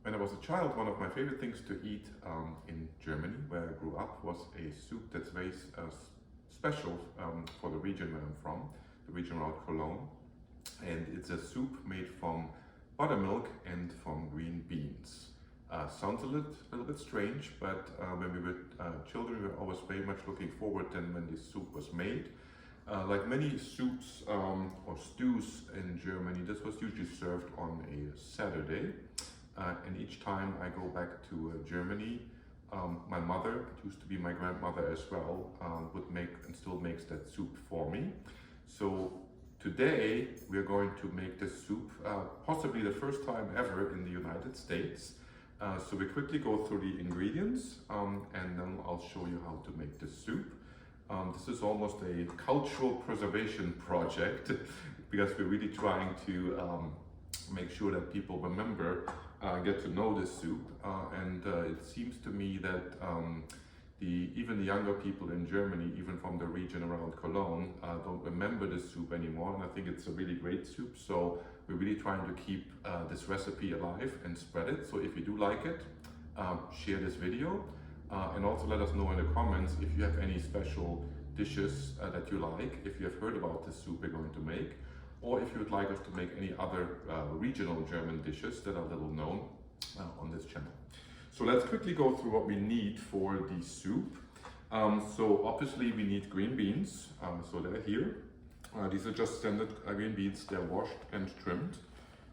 When I was a child, one of my favorite things to eat in Germany, where I grew up, was a soup that's very special for the region where I'm from, the region around Cologne. And it's a soup made from buttermilk and from green beans. Sounds a little bit strange, but when we were children, we were always very much looking forward then when this soup was made. Like many soups or stews in Germany, this was usually served on a Saturday. And each time I go back to Germany, my mother, it used to be my grandmother as well, would make and still makes that soup for me. So today we are going to make this soup, possibly the first time ever in the United States. So we quickly go through the ingredients and then I'll show you how to make this soup. This is almost a cultural preservation project because we're really trying to make sure that people remember, get to know this soup, and it seems to me that even the younger people in Germany, even from the region around Cologne, don't remember this soup anymore, and I think it's a really great soup. So we're really trying to keep this recipe alive and spread it. So if you do like it, share this video, and also let us know in the comments if you have any special dishes that you like, if you have heard about this soup we're going to make, or if you would like us to make any other regional German dishes that are little known on this channel. So let's quickly go through what we need for the soup. So obviously we need green beans, so they're here. These are just standard green beans, they're washed and trimmed.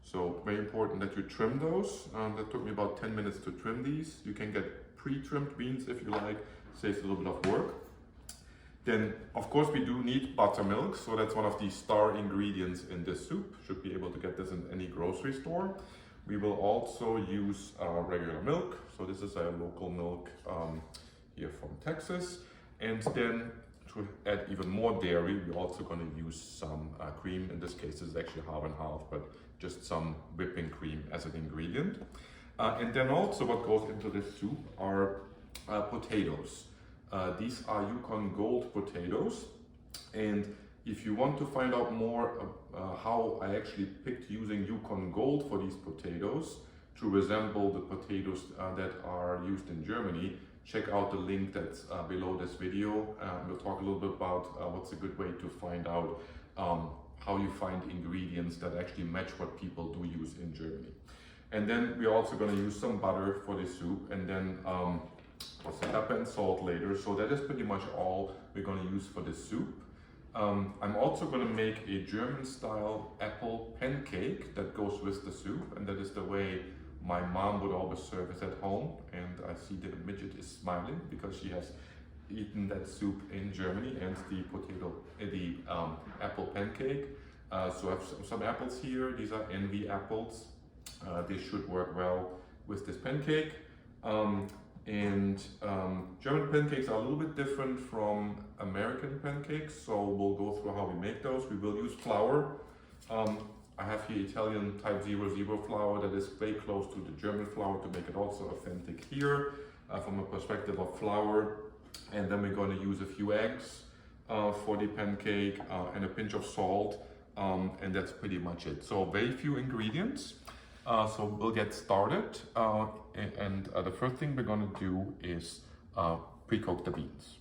So very important that you trim those. That took me about 10 minutes to trim these. You can get pre-trimmed beans if you like, saves a little bit of work. Then, of course, we do need buttermilk, so that's one of the star ingredients in this soup. Should be able to get this in any grocery store. We will also use regular milk, so this is a local milk here from Texas. And then to add even more dairy, we're also going to use some cream. In this case, it's actually half and half, but just some whipping cream as an ingredient. And then also what goes into this soup are potatoes. These are Yukon Gold potatoes, and if you want to find out more how I actually picked using Yukon Gold for these potatoes to resemble the potatoes that are used in Germany, check out the link that's below this video. We'll talk a little bit about what's a good way to find out how you find ingredients that actually match what people do use in Germany. And then we're also going to use some butter for the soup, and then some pepper and salt later. So that is pretty much all we're going to use for this soup. I'm also going to make a German-style apple pancake that goes with the soup, and that is the way my mom would always serve it at home. And I see the midget is smiling because she has eaten that soup in Germany and the apple pancake. So I have some apples here. These are envy apples. They should work well with this pancake. German pancakes are a little bit different from American pancakes, so we'll go through how we make those. We will use flour. I have here Italian type 00 flour that is very close to the German flour to make it also authentic here from a perspective of flour. And then we're going to use a few eggs for the pancake and a pinch of salt, and that's pretty much it. So very few ingredients. So we'll get started, and the first thing we're going to do is pre-cook the beans.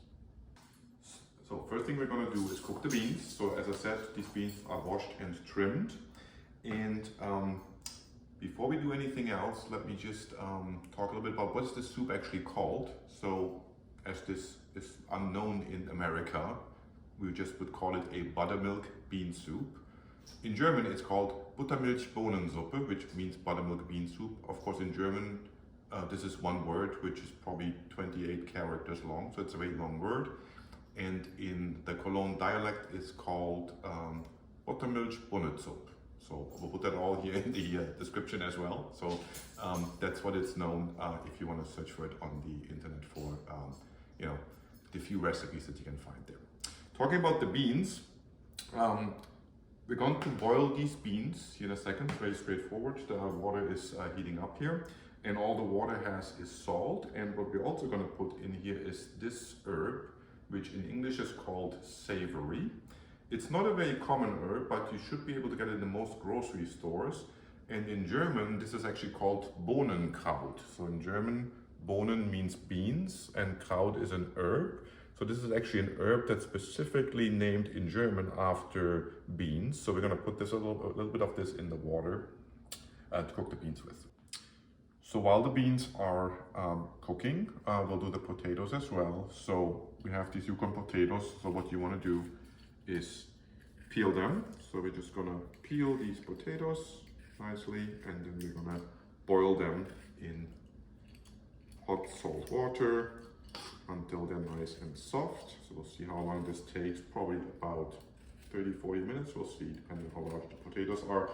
So first thing we're going to do is cook the beans. So as I said, these beans are washed and trimmed. And before we do anything else, let me just talk a little bit about what's this soup actually called. So as this is unknown in America, we just would call it a buttermilk bean soup. In German, it's called Buttermilch Bunnezopp, which means buttermilk bean soup. Of course, in German, this is one word, which is probably 28 characters long, so it's a very long word. And in the Cologne dialect, it's called Bottermilch Bunnezopp. So we'll put that all here in the description as well. So that's what it's known if you want to search for it on the internet for the few recipes that you can find there. Talking about the beans. We're going to boil these beans in a second, very straightforward. The water is heating up here, and all the water has is salt. And what we're also going to put in here is this herb, which in English is called savory. It's not a very common herb, but you should be able to get it in most grocery stores. And in German, this is actually called Bohnenkraut. So in German, Bohnen means beans and Kraut is an herb. So this is actually an herb that's specifically named in German after beans. So we're gonna put this a little bit of this in the water to cook the beans with. So while the beans are cooking, we'll do the potatoes as well. So we have these Yukon potatoes. So what you wanna do is peel them. So we're just gonna peel these potatoes nicely, and then we're gonna boil them in hot salt water until they're nice and soft. So we'll see how long this takes, probably about 30-40 minutes. We'll see, depending on how large the potatoes are.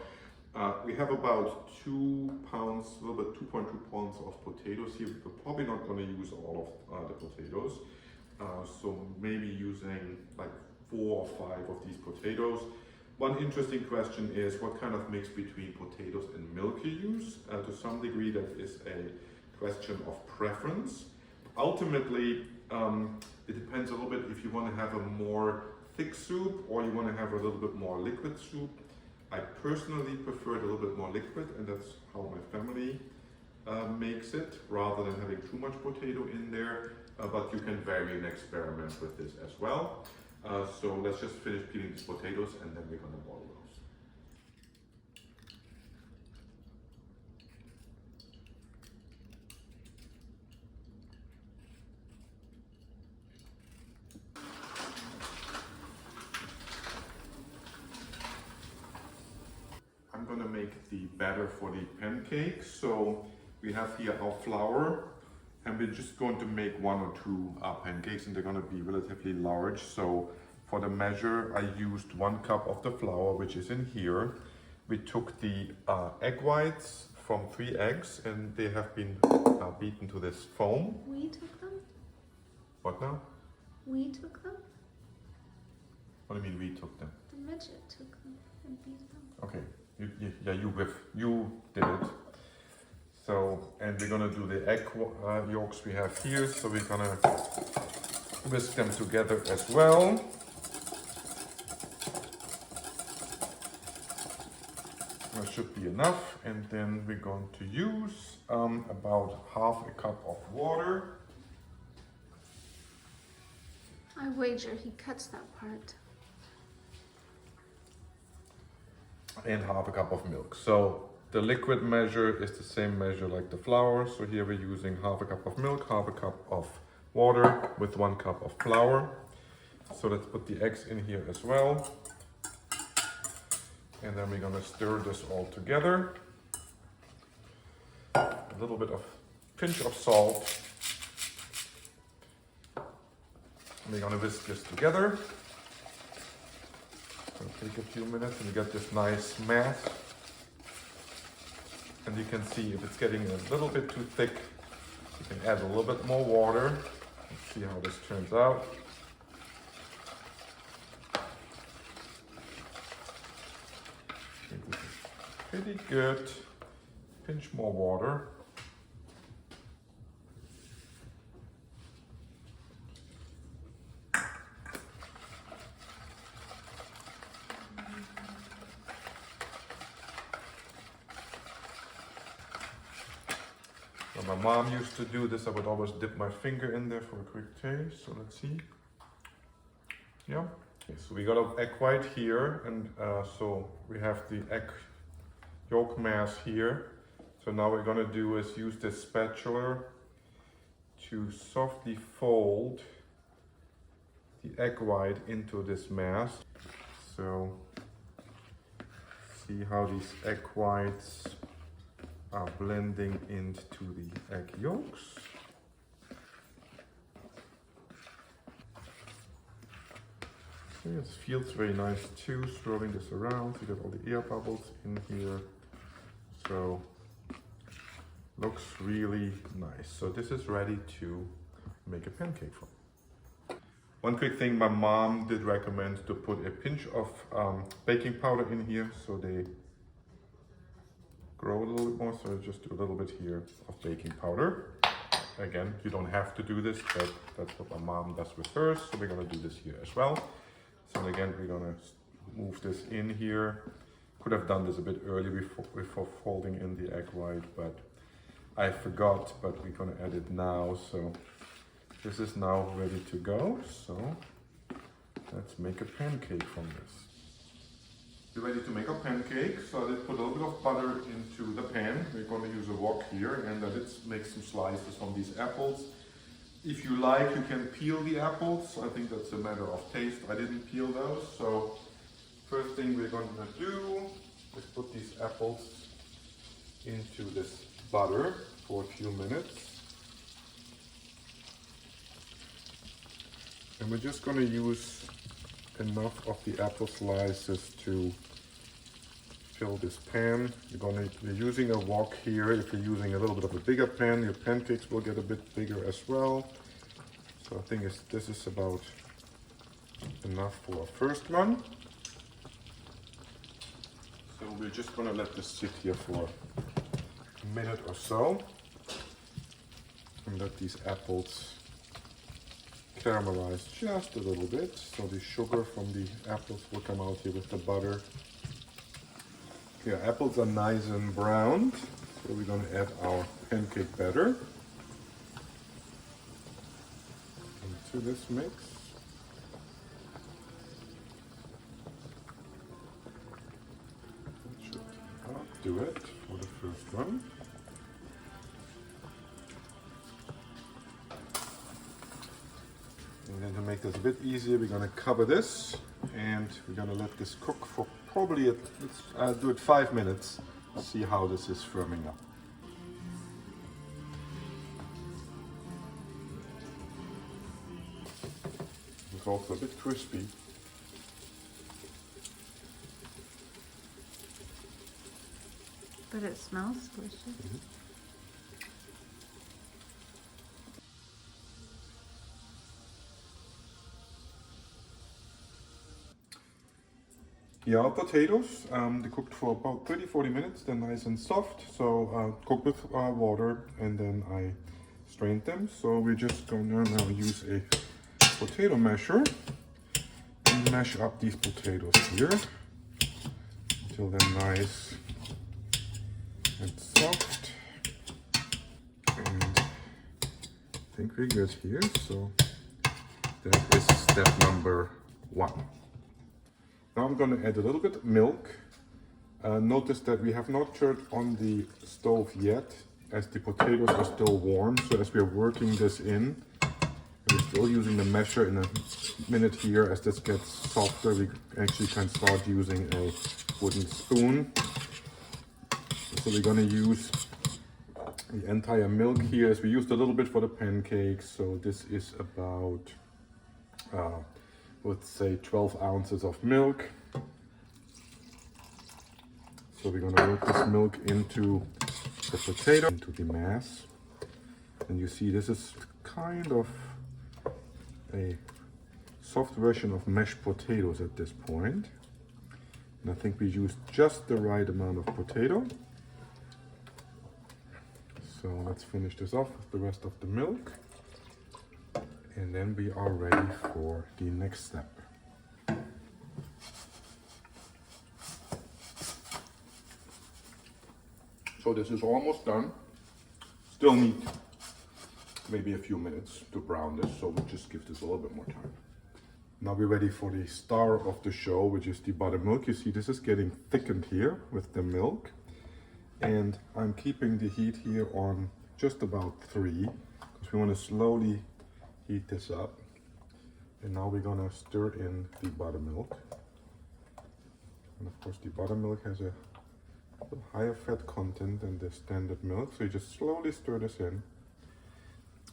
We have about 2 pounds, a little bit 2.2 pounds of potatoes here. We're probably not going to use all of the potatoes. So maybe using like 4 or 5 of these potatoes. One interesting question is what kind of mix between potatoes and milk you use. To some degree that is a question of preference. Ultimately, it depends a little bit if you want to have a more thick soup or you want to have a little bit more liquid soup. I personally prefer it a little bit more liquid, and that's how my family makes it, rather than having too much potato in there. But you can vary and experiment with this as well. So let's just finish peeling these potatoes and then we're going to boil those. I'm going to make the batter for the pancakes. So we have here our flour, and we're just going to make 1 or 2 pancakes, and they're going to be relatively large. So for the measure, I used 1 cup of the flour, which is in here. We took the egg whites from 3 eggs, and they have been beaten to this foam. We took them? What now? We took them? What do you mean we took them? The midget took them and beat them. Okay, you did it. So, and we're gonna do the egg yolks we have here. So we're gonna whisk them together as well. That should be enough. And then we're going to use about half a cup of water. I wager he cuts that part. And half a cup of milk. So the liquid measure is the same measure like the flour. So here we're using half a cup of milk, half a cup of water with 1 cup of flour. So let's put the eggs in here as well. And then we're gonna stir this all together. A little bit of pinch of salt. And we're gonna whisk this together. It'll take a few minutes and you get this nice mass. And you can see if it's getting a little bit too thick, you can add a little bit more water. Let's see how this turns out. I think this is pretty good. Pinch more water. When my mom used to do this, I would always dip my finger in there for a quick taste. So let's see. Yeah. Okay, so we got an egg white here, and so we have the egg yolk mass here. So now what we're gonna do is use this spatula to softly fold the egg white into this mass. So see how these egg whites are blending into the egg yolks. So it feels very nice too, swirling this around. You get all the air bubbles in here. So looks really nice. So this is ready to make a pancake from. One quick thing, my mom did recommend to put a pinch of baking powder in here so they grow a little bit more. So just do a little bit here of baking powder. Again, you don't have to do this, but that's what my mom does with hers. So we're gonna do this here as well. So again, we're gonna move this in here Could have done this a bit early before folding in the egg white, but I forgot, but we're gonna add it now. So this is now ready to go. So let's make a pancake from this. We're ready to make a pancake. So let's put a little bit of butter into the pan. We're gonna use a wok here, and let's make some slices from these apples. If you like, you can peel the apples. I think that's a matter of taste. I didn't peel those. So first thing we're going to do is put these apples into this butter for a few minutes. And we're just going to use enough of the apple slices to fill this pan. We're using a wok here. If you're using a little bit of a bigger pan, your pancakes will get a bit bigger as well. So I think this is about enough for a first one. So we're just going to let this sit here for a minute or so and let these apples caramelize just a little bit. So the sugar from the apples will come out here with the butter. Yeah, apples are nice and browned, so we're going to add our pancake batter into this mix. That should do it for the first one. And then to make this a bit easier, we're going to cover this and we're going to let this cook for probably, let's do it 5 minutes, see how this is firming up. It's also a bit crispy. But it smells delicious. Mm-hmm. Here are potatoes. They cooked for about 30-40 minutes. They're nice and soft. So cooked with water, and then I strained them. So we're just gonna now use a potato masher and mash up these potatoes here until they're nice and soft. And I think we're good here. So that is step number 1. Now I'm going to add a little bit of milk. Notice that we have not turned on the stove yet, as the potatoes are still warm. So as we're working this in, we're still using the masher. In a minute here, as this gets softer, we actually can start using a wooden spoon. So we're going to use the entire milk here, as we used a little bit for the pancakes. So this is about let's say 12 ounces of milk. So we're going to work this milk into the potato, into the mass. And you see this is kind of a soft version of mashed potatoes at this point. And I think we used just the right amount of potato. So let's finish this off with the rest of the milk. And then we are ready for the next step. So this is almost done. Still need maybe a few minutes to brown this, so we'll just give this a little bit more time. Now we're ready for the star of the show, which is the buttermilk. You see this is getting thickened here with the milk. And I'm keeping the heat here on just about 3, because we want to slowly heat this up. And now we're gonna stir in the buttermilk. And of course the buttermilk has a little higher fat content than the standard milk, so you just slowly stir this in.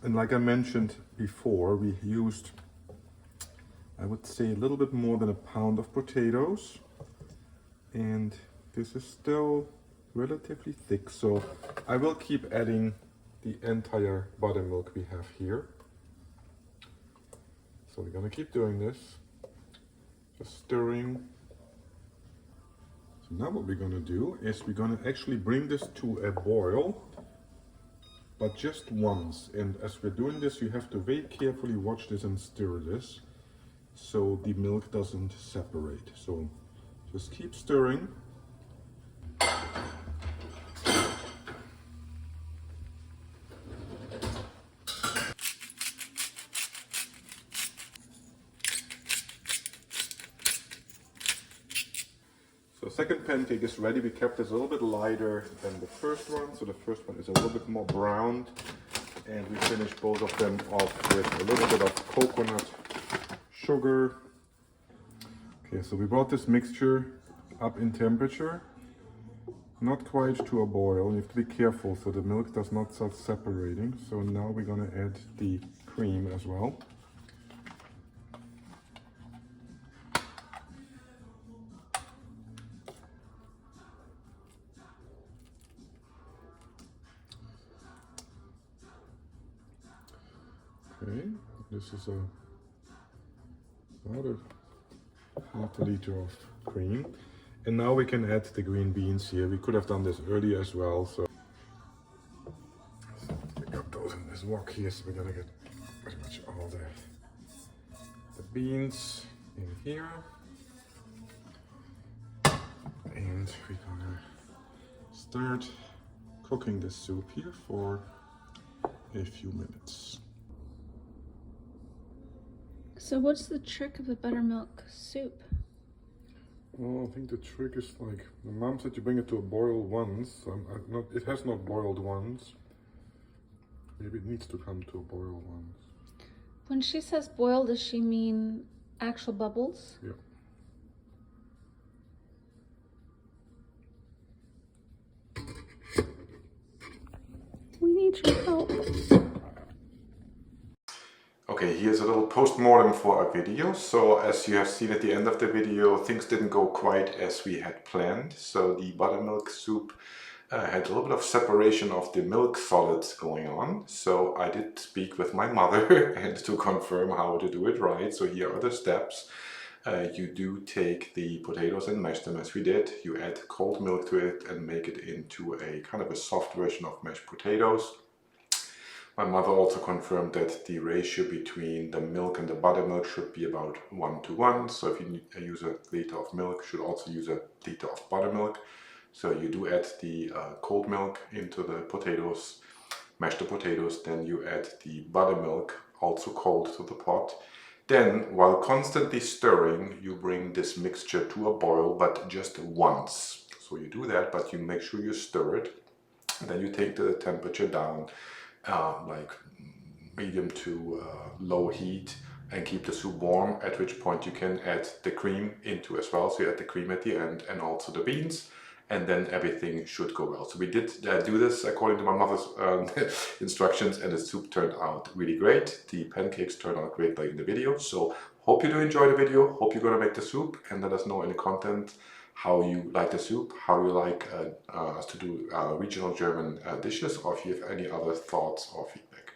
And like I mentioned before, we used, I would say, a little bit more than a pound of potatoes, and this is still relatively thick, so I will keep adding the entire buttermilk we have here. So we're gonna keep doing this, just stirring. So now what we're gonna do is we're gonna actually bring this to a boil, but just once. And as we're doing this, you have to very carefully watch this and stir this so the milk doesn't separate. So just keep stirring second pancake is ready. We kept this a little bit lighter than the first one. So the first one is a little bit more browned. And we finished both of them off with a little bit of coconut sugar. Okay, so we brought this mixture up in temperature. Not quite to a boil. You have to be careful so the milk does not start separating. So now we're going to add the cream as well. Okay, this is about a half a liter of cream. And now we can add the green beans here. We could have done this earlier as well. So we got those in this wok here. So we're gonna get pretty much all the beans in here. And we're gonna start cooking the soup here for a few minutes. So what's the trick of the buttermilk soup? Well, I think the trick is like, my mom said you bring it to a boil once. It has not boiled once. Maybe it needs to come to a boil once. When she says boil, does she mean actual bubbles? Yeah. We need your help. Okay, here's a little post-mortem for our video. So as you have seen at the end of the video, things didn't go quite as we had planned. So the buttermilk soup had a little bit of separation of the milk solids going on. So I did speak with my mother and to confirm how to do it right. So here are the steps. You do take the potatoes and mash them as we did. You add cold milk to it and make it into a kind of a soft version of mashed potatoes. My mother also confirmed that the ratio between the milk and the buttermilk should be about 1:1. So if you use a liter of milk, you should also use a liter of buttermilk. So you do add the cold milk into the potatoes, mash the potatoes, then you add the buttermilk, also cold, to the pot. Then, while constantly stirring, you bring this mixture to a boil, but just once. So you do that, but you make sure you stir it. And then you take the temperature down. Like medium to low heat, and keep the soup warm, at which point you can add the cream into as well. So you add the cream at the end and also the beans, and then everything should go well. So we did do this according to my mother's instructions, and the soup turned out really great. The pancakes turned out great like in the video. So hope you do enjoy the video, hope you're gonna make the soup, and let us know in the content how you like the soup, how you like us to do regional German dishes, or if you have any other thoughts or feedback.